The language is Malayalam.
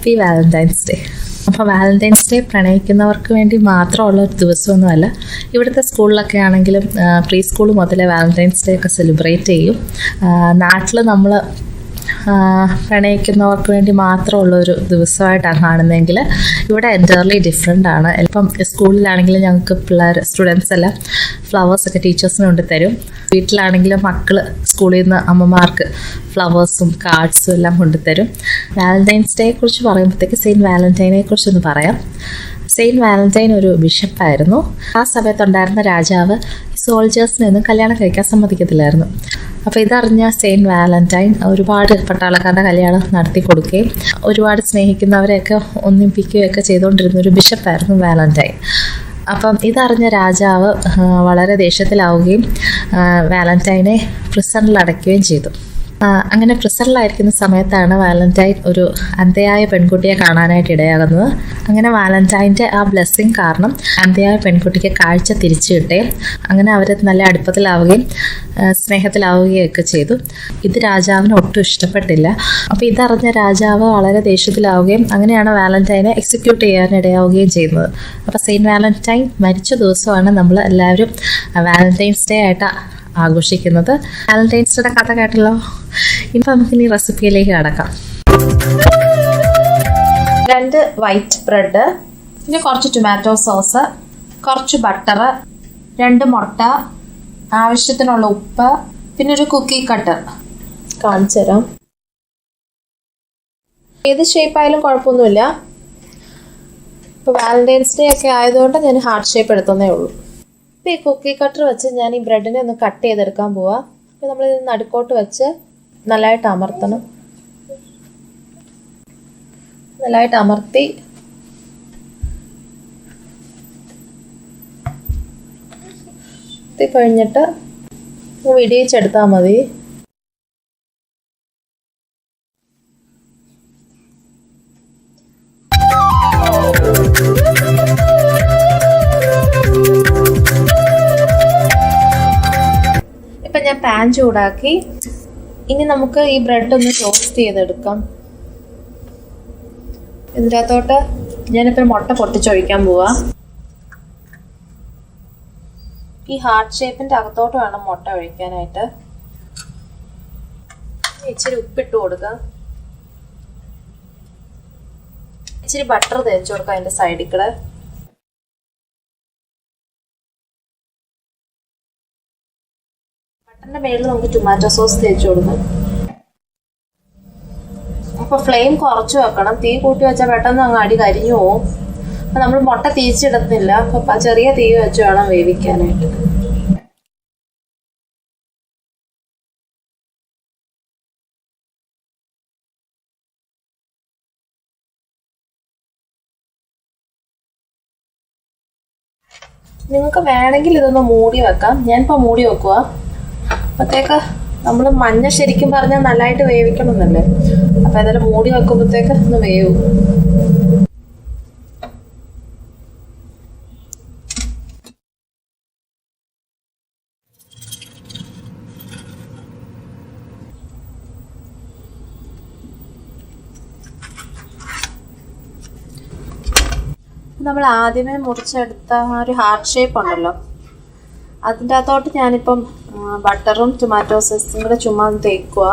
Happy Valentine's day. അപ്പോൾ വാലന്റൈൻസ് ഡേ പ്രണയിക്കുന്നവർക്ക് വേണ്ടി മാത്രമുള്ള ഒരു ദിവസമൊന്നുമല്ല. ഇവിടുത്തെ സ്കൂളിലൊക്കെ ആണെങ്കിലും പ്രീ സ്കൂൾ മുതലേ വാലന്റൈൻസ് ഡേ ഒക്കെ സെലിബ്രേറ്റ് ചെയ്യും. നാട്ടിൽ നമ്മൾ പ്രണയിക്കുന്നവർക്ക് വേണ്ടി മാത്രമുള്ളൊരു ദിവസമായിട്ടാണ് കാണുന്നതെങ്കിൽ ഇവിടെ എൻറ്റയർലി ഡിഫറെൻ്റ് ആണ്. ഇപ്പം സ്കൂളിലാണെങ്കിലും ഞങ്ങൾക്ക് സ്റ്റുഡൻസ് എല്ലാം ഫ്ലവേഴ്സൊക്കെ ടീച്ചേഴ്സിന് കൊണ്ട് തരും. വീട്ടിലാണെങ്കിലും മക്കൾ സ്കൂളിൽ നിന്ന് അമ്മമാർക്ക് ഫ്ലവേഴ്സും കാർഡ്സും എല്ലാം കൊണ്ടുതരും. വാലന്റൈൻസ് ഡേയെ കുറിച്ച് പറയുമ്പോഴത്തേക്ക് സെയിൻറ്റ് വാലന്റൈനെ കുറിച്ചൊന്ന് പറയാം. സെയിൻറ്റ് വാലന്റൈൻ ഒരു ബിഷപ്പായിരുന്നു. ആ സമയത്തുണ്ടായിരുന്ന രാജാവ് സോൾജേഴ്സിനൊന്നും കല്യാണം കഴിക്കാൻ സമ്മതിക്കത്തില്ലായിരുന്നു. അപ്പോൾ ഇതറിഞ്ഞ സെയിൻറ്റ് വാലന്റൈൻ ഒരുപാട് പട്ടാളക്കാരുടെ കല്യാണം നടത്തി കൊടുക്കുകയും ഒരുപാട് സ്നേഹിക്കുന്നവരെയൊക്കെ ഒന്നിപ്പിക്കുകയൊക്കെ ചെയ്തുകൊണ്ടിരുന്ന ഒരു ബിഷപ്പായിരുന്നു വാലന്റൈൻ. അപ്പം ഇതറിഞ്ഞ രാജാവ് വളരെ ദേഷ്യത്തിലാവുകയും വാലന്റൈനെ പ്രിസണിൽ അടയ്ക്കുകയും ചെയ്തു. അങ്ങനെ പ്രിസണിലായിരിക്കുന്ന സമയത്താണ് വാലന്റൈൻ ഒരു അന്ധയായ പെൺകുട്ടിയെ കാണാനായിട്ട് ഇടയാകുന്നത്. അങ്ങനെ വാലന്റൈൻ്റെ ആ ബ്ലെസ്സിങ് കാരണം അന്ധയായ പെൺകുട്ടിക്ക് കാഴ്ച തിരിച്ചു കിട്ടുകയും അങ്ങനെ അവർ നല്ല അടുപ്പത്തിലാവുകയും സ്നേഹത്തിലാവുകയൊക്കെ ചെയ്തു. ഇത് രാജാവിന് ഒട്ടും ഇഷ്ടപ്പെട്ടില്ല. അപ്പോൾ ഇതറിഞ്ഞ രാജാവ് വളരെ ദേഷ്യത്തിലാവുകയും അങ്ങനെയാണ് വാലന്റൈനെ എക്സിക്യൂട്ട് ചെയ്യാനിടയാവുകയും ചെയ്യുന്നത്. അപ്പോൾ സെയിൻറ്റ് വാലന്റൈൻ മരിച്ച ദിവസമാണ് നമ്മൾ എല്ലാവരും വാലന്റൈൻസ് ഡേ ആയിട്ട് ആഘോഷിക്കുന്നത്. വാലന്റൈൻസ് ഡേയുടെ കഥ കേട്ടല്ലോ. ഇപ്പം നമുക്കിനി റെസിപ്പിയിലേക്ക് കടക്കാം. 2 വൈറ്റ് ബ്രെഡ്, പിന്നെ കുറച്ച് ടൊമാറ്റോ സോസ്, കുറച്ച് ബട്ടർ, 2 മുട്ട, ആവശ്യത്തിനുള്ള ഉപ്പ്, പിന്നെ ഒരു കുക്കി കട്ടർ. കാണിച്ചു തരാം. ഏത് ഷേപ്പായാലും കുഴപ്പമൊന്നുമില്ല. ഇപ്പോൾ വാലന്റൈൻസ് ഡേ ഒക്കെ ആയതുകൊണ്ട് ഞാൻ ഹാർട്ട് ഷേപ്പ് എടുത്തതേ ഉള്ളൂ. ഇപ്പോൾ ഈ കുക്കി കട്ടർ വെച്ച് ഞാൻ ഈ ബ്രെഡിനെ ഒന്ന് കട്ട് ചെയ്തെടുക്കാൻ പോവാം. അപ്പോൾ നമ്മളിത് നടുക്കോട്ട് വെച്ച് നല്ലതായിട്ട് അമർത്തണം. നല്ലതായിട്ട് അമർത്തി കഴിഞ്ഞിട്ട് വിടിയിച്ചെടുത്താൽ മതി. ഇപ്പം ഞാൻ പാൻ ചൂടാക്കി. ഇനി നമുക്ക് ഈ ബ്രെഡ് ഒന്ന് ടോസ്റ്റ് ചെയ്തെടുക്കാം. ഇതിനകത്തോട്ട് ഞാനിപ്പോൾ മുട്ട പൊട്ടിച്ചൊഴിക്കാൻ പോവാം. ഈ ഹാർട്ട് ഷേപ്പിൻ്റെ അകത്തോട്ട് വേണം മുട്ട ഒഴിക്കാനായിട്ട്. ഇച്ചിരി ഉപ്പിട്ട് കൊടുക്കാം. ഇച്ചിരി ബട്ടർ തേച്ച് കൊടുക്കാം അതിൻ്റെ സൈഡിൽ കൂടെ. ബട്ടറിൻ്റെ മേളിൽ നമുക്ക് ടൊമാറ്റോ സോസ് തേച്ച് കൊടുക്കാം. അപ്പോൾ ഫ്ലെയിം കുറച്ച് വെക്കണം. തീ കൂട്ടി വെച്ചാൽ പെട്ടെന്ന് അങ്ങ് അടി കരിഞ്ഞു പോവും. അപ്പം നമ്മൾ മുട്ട തിരിച്ചിടുന്നില്ല. അപ്പം ചെറിയ തീ വെച്ച് വേണം വേവിക്കാനായിട്ട്. നിങ്ങൾക്ക് വേണമെങ്കിൽ ഇതൊന്ന് മൂടി വെക്കാം. ഞാനിപ്പോൾ മൂടി വെക്കുക. അപ്പോഴത്തേക്ക് നമ്മൾ മഞ്ഞ ശരിക്കും പറഞ്ഞാൽ നല്ലതായിട്ട് വേവിക്കണം എന്നല്ലേ. അപ്പം ഏതായാലും മൂടി വെക്കുമ്പോഴത്തേക്ക് ഒന്ന് വേവും. നമ്മൾ ആദ്യമേ മുറിച്ചെടുത്ത ഒരു ഹാർട്ട് ഷേപ്പ് ഉണ്ടല്ലോ, അതിൻ്റെ അകത്തോട്ട് ഞാനിപ്പം ബട്ടറും ടൊമാറ്റോ സോസും കൂടെ ചുമ്മാ തേക്കുക.